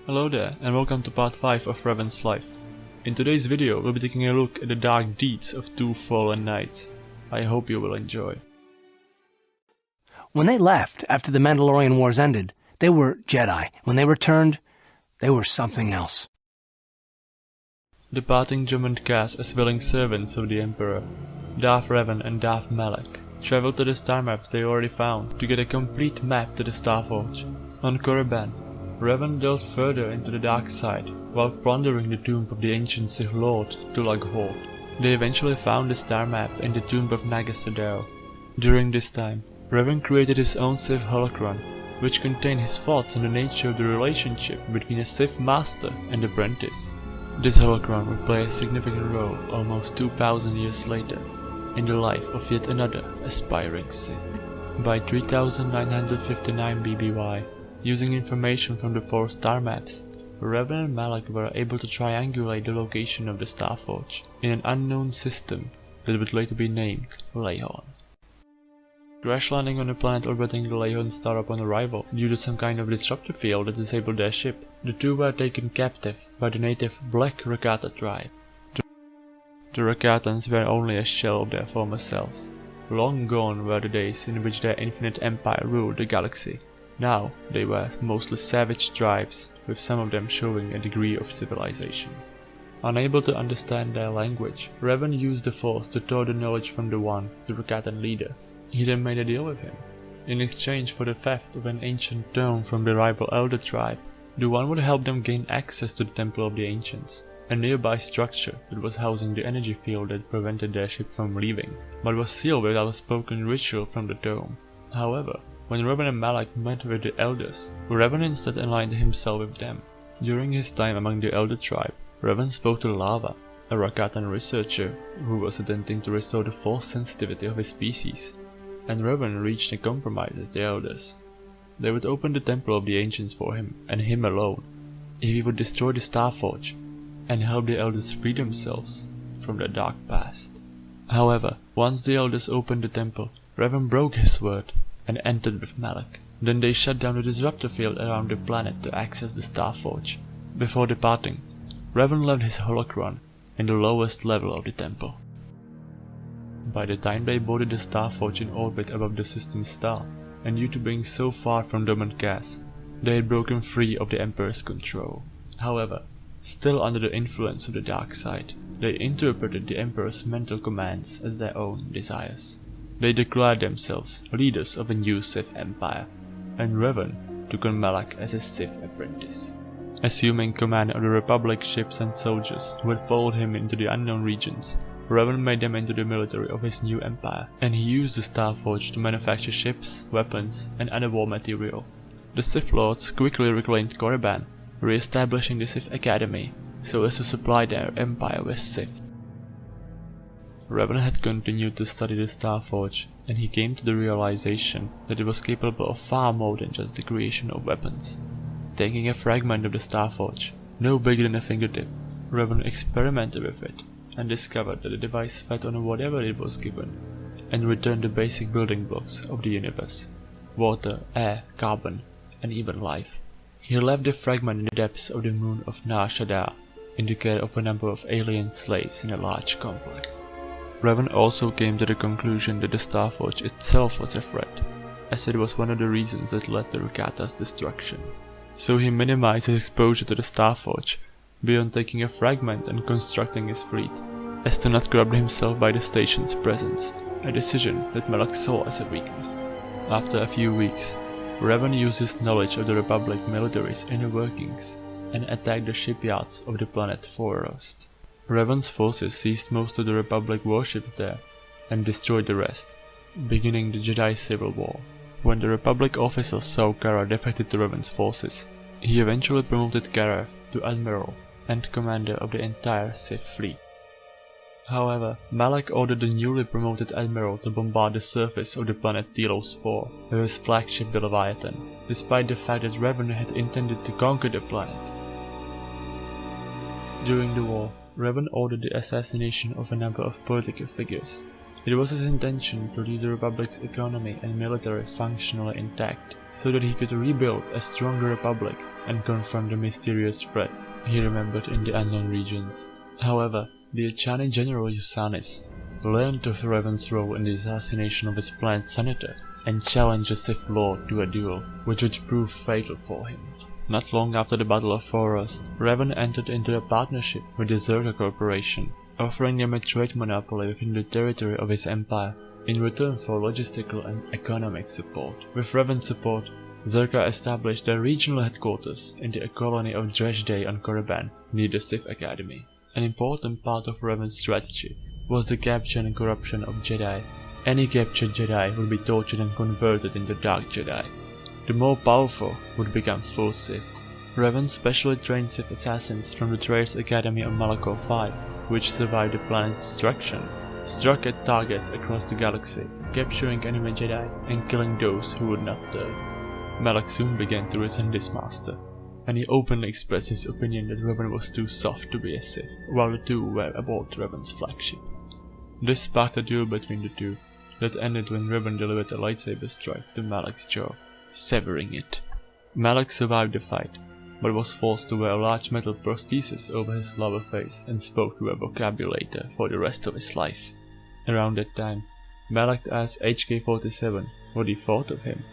Hello there, and welcome to part 5 of Revan's life. In today's video, we'll be taking a look at the dark deeds of two fallen knights. I hope you will enjoy. When they left after the Mandalorian Wars ended, they were Jedi. When they returned, they were something else. Departing Jumund Kaz as willing servants of the Emperor, Darth Revan and Darth Malak traveled to the star maps they already found to get a complete map to the Starforge. On Korriban, Revan delved further into the dark side while plundering the tomb of the ancient Sith Lord, Tulag Hoth. They eventually found the star map in the tomb of Naga Sadow. During this time, Revan created his own Sith holocron, which contained his thoughts on the nature of the relationship between a Sith master and apprentice. This holocron would play a significant role almost 2000 years later in the life of yet another aspiring Sith. By 3959 BBY, using information from the 4 star maps, Revan and Malak were able to triangulate the location of the Starforge in an unknown system that would later be named Lehorn. Crash landing on a planet orbiting the Lehorn star upon arrival due to some kind of disruptor field that disabled their ship, the two were taken captive by the native Black Rakata tribe. The Rakatans were only a shell of their former selves. Long gone were the days in which their infinite empire ruled the galaxy. Now they were mostly savage tribes, with some of them showing a degree of civilization. Unable to understand their language, Revan used the Force to thaw the knowledge from the One, the Rakatan leader. He then made a deal with him. In exchange for the theft of an ancient tome from the rival Elder tribe, the One would help them gain access to the Temple of the Ancients, a nearby structure that was housing the energy field that prevented their ship from leaving, but was sealed without a spoken ritual from the dome. However, when Revan and Malak met with the Elders, Revan instead aligned himself with them. During his time among the Elder tribe, Revan spoke to Lava, a Rakatan researcher who was attempting to restore the Force sensitivity of his species, and Revan reached a compromise with the Elders. They would open the Temple of the Ancients for him, and him alone, if he would destroy the Starforge and help the Elders free themselves from their dark past. However, once the Elders opened the temple, Revan broke his word and entered with Malak. Then they shut down the disruptor field around the planet to access the Starforge. Before departing, Revan left his holocron in the lowest level of the temple. By the time they boarded the Starforge in orbit above the system's star, and due to being so far from Jumund Kaz, they had broken free of the Emperor's control. However, still under the influence of the dark side, they interpreted the Emperor's mental commands as their own desires. They declared themselves leaders of a new Sith Empire, and Revan took on Malak as a Sith apprentice. Assuming command of the Republic ships and soldiers who had followed him into the unknown regions, Revan made them into the military of his new empire, and he used the Starforge to manufacture ships, weapons, and other war material. The Sith Lords quickly reclaimed Korriban, re-establishing the Sith Academy so as to supply their empire with Sith. Revan had continued to study the Starforge, and he came to the realization that it was capable of far more than just the creation of weapons. Taking a fragment of the Starforge, no bigger than a fingertip, Revan experimented with it and discovered that the device fed on whatever it was given, and returned the basic building blocks of the universe: water, air, carbon, and even life. He left the fragment in the depths of the moon of Nar Shaddaa, in the care of a number of alien slaves in a large complex. Revan also came to the conclusion that the Starforge itself was a threat, as it was one of the reasons that led to Rakata's destruction. So he minimized his exposure to the Starforge beyond taking a fragment and constructing his fleet, as to not corrupt himself by the station's presence, a decision that Malak saw as a weakness. After a few weeks, Revan used his knowledge of the Republic military's inner workings and attacked the shipyards of the planet Forost. Revan's forces seized most of the Republic warships there and destroyed the rest, beginning the Jedi Civil War. When the Republic officers saw Kara defected to Revan's forces, he eventually promoted Kara to Admiral and commander of the entire Sith fleet. However, Malak ordered the newly promoted Admiral to bombard the surface of the planet Telos IV with his flagship the Leviathan, despite the fact that Revan had intended to conquer the planet. During the war, Revan ordered the assassination of a number of political figures, It was his intention to leave the Republic's economy and military functionally intact, so that he could rebuild a stronger republic and confront the mysterious threat he remembered in the unknown regions. However, the Echani general Yusanis learned of Revan's role in the assassination of his planned senator and challenged the Sith Lord to a duel, which would prove fatal for him. Not long after the Battle of Forest, Revan entered into a partnership with the Zerka Corporation, offering them a trade monopoly within the territory of his empire in return for logistical and economic support. With Revan's support, Zerka established their regional headquarters in the colony of Dreshdei on Korriban, near the Sith Academy. An important part of Revan's strategy was the capture and corruption of Jedi. Any captured Jedi would be tortured and converted into Dark Jedi. The more powerful would become full Sith. Revan specially trained Sith assassins from the Trace Academy on Malachor V, which survived the planet's destruction, struck at targets across the galaxy, capturing enemy Jedi and killing those who would not turn. Malak soon began to resent this master, and he openly expressed his opinion that Revan was too soft to be a Sith, while the two were aboard Revan's flagship. This sparked a duel between the two, that ended when Revan delivered a lightsaber strike to Malak's jaw, severing it. Malak survived the fight, but was forced to wear a large metal prosthesis over his lower face and spoke to a vocabulator for the rest of his life. Around that time, Malak asked HK-47 what he thought of him,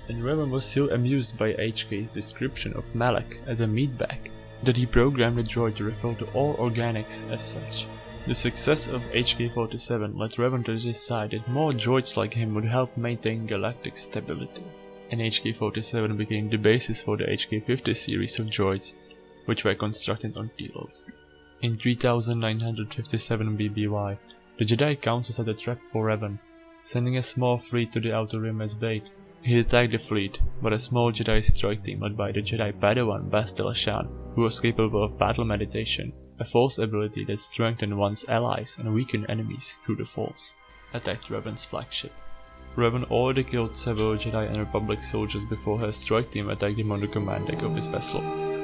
and Revan was so amused by HK's description of Malak as a meatbag that he programmed the droid to refer to all organics as such. The success of HK-47 led Revan to decide that more droids like him would help maintain galactic stability, and HK-47 became the basis for the HK-50 series of droids, which were constructed on Telos. In 3957 BBY, the Jedi Council set a trap for Revan, sending a small fleet to the Outer Rim as bait. He attacked the fleet, but a small Jedi strike team led by the Jedi Padawan Bastila Shan, who was capable of battle meditation, a Force ability that strengthened one's allies and weakened enemies through the Force, attacked Revan's flagship. Revan already killed several Jedi and Republic soldiers before her strike team attacked him on the command deck of his vessel,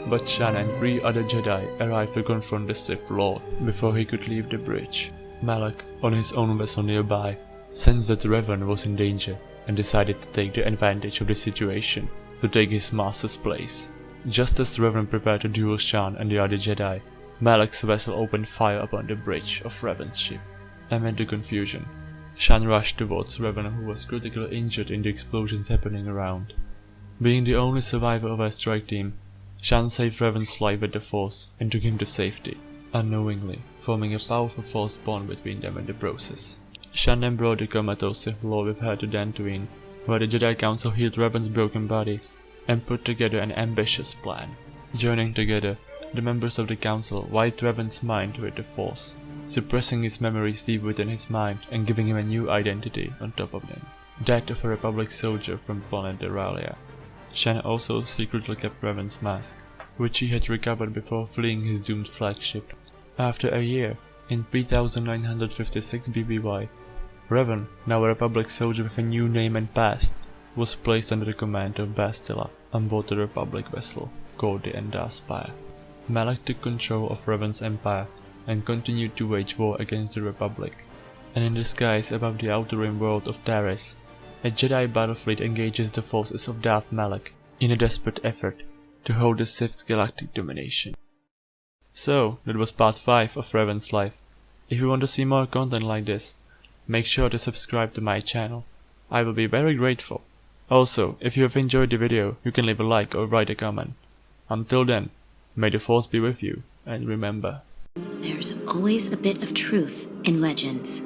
but Shan and 3 other Jedi arrived to confront the Sith Lord before he could leave the bridge. Malak, on his own vessel nearby, sensed that Revan was in danger and decided to take the advantage of the situation to take his master's place. Just as Revan prepared to duel Shan and the other Jedi, Malak's vessel opened fire upon the bridge of Revan's ship. Amid the confusion, Shan rushed towards Revan, who was critically injured in the explosions happening around. Being the only survivor of her strike team, Shan saved Revan's life with the Force and took him to safety, unknowingly forming a powerful Force bond between them in the process. Shan then brought the comatose Sith Lord with her to Dantooine, where the Jedi Council healed Revan's broken body and put together an ambitious plan. Joining together, the members of the Council wiped Revan's mind with the Force, suppressing his memories deep within his mind and giving him a new identity on top of them, that of a Republic soldier from planet Deralia. Shan also secretly kept Revan's mask, which he had recovered before fleeing his doomed flagship. After a year, in 3956 BBY, Revan, now a Republic soldier with a new name and past, was placed under the command of Bastila on board the Republic vessel called the Endar Spire. Malak took control of Revan's empire and continued to wage war against the Republic, and in the skies above the Outer Rim world of Taris, a Jedi battle fleet engages the forces of Darth Malak in a desperate effort to hold the Sith's galactic domination. So, that was part 5 of Revan's life. If you want to see more content like this, make sure to subscribe to my channel. I will be very grateful. Also, if you have enjoyed the video, you can leave a like or write a comment. Until then, may the Force be with you, and remember, there's always a bit of truth in legends.